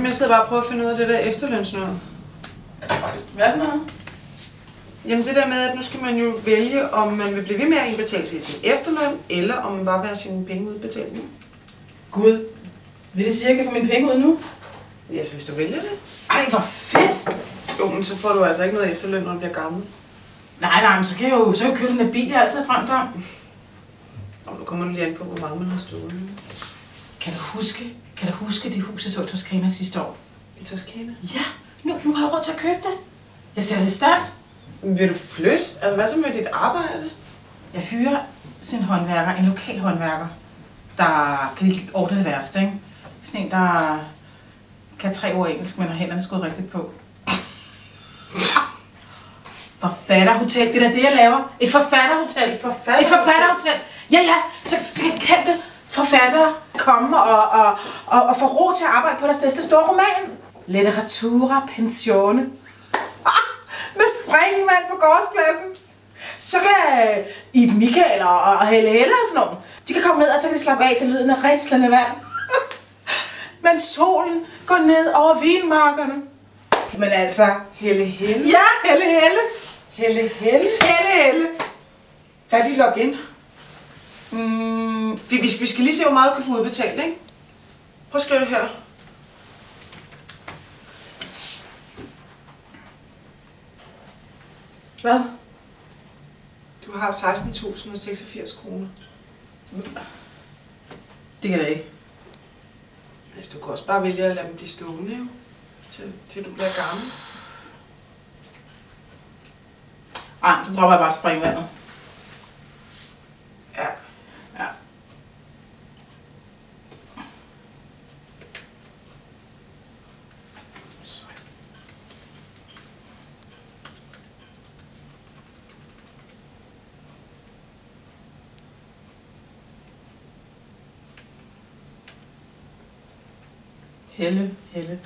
jeg sidder bare og prøver at finde ud af det der efterlønsnød. Hvad for noget? Jamen det der med, at nu skal man jo vælge, om man vil blive ved med at indbetale til sin efterløn, eller om man bare vil have sine penge udbetalt nu. Gud, vil det sige, at jeg kan få mine penge ud nu? Ja, så hvis du vælger det. Ej, hvor fedt! Jo, men så får du altså ikke noget efterløn, når du bliver gammel. Nej, men så kan jeg jo købe den der bil, jeg altid har drømt om. Og nu kommer du lige an på, hvor mange man har stået. Kan du huske det hus, jeg så i Toskana sidste år? I Toskana? Ja, nu har jeg råd til at købe det. Jeg sætter det i stand. Vil du flytte? Altså hvad så med dit arbejde? Jeg hyrer sin håndværker, en lokal håndværker, der kan lige ordne det værste, ikke? Sådan en, der kan 3 ord engelsk, men har hænderne skruet rigtigt på. Forfatterhotel, det er da det, jeg laver. Et forfatterhotel. Et forfatterhotel. Ja, så kan kendte forfattere komme og få ro til at arbejde på deres næste store roman. Litteratura pensione. Med springvand på gårdspladsen. Så kan Iben Michael og Helle og sådan noget, de kan komme ned, og så kan de slappe af til lyden af rislende vand. Men solen går ned over vinmarkerne. Men altså, Helle. ja, Helle. Helle. Hvad er dit login? Vi skal lige se, hvor meget du kan få udbetalt, ikke? Prøv at skrive det her. Hvad? Du har 16.086 kroner. Det kan det ikke. Altså, du kan også bare vælge at lade dem blive stående, jo. Til du bliver gammel. Ej, så dropper jeg bare springvandet. Ja. Ja. Helle.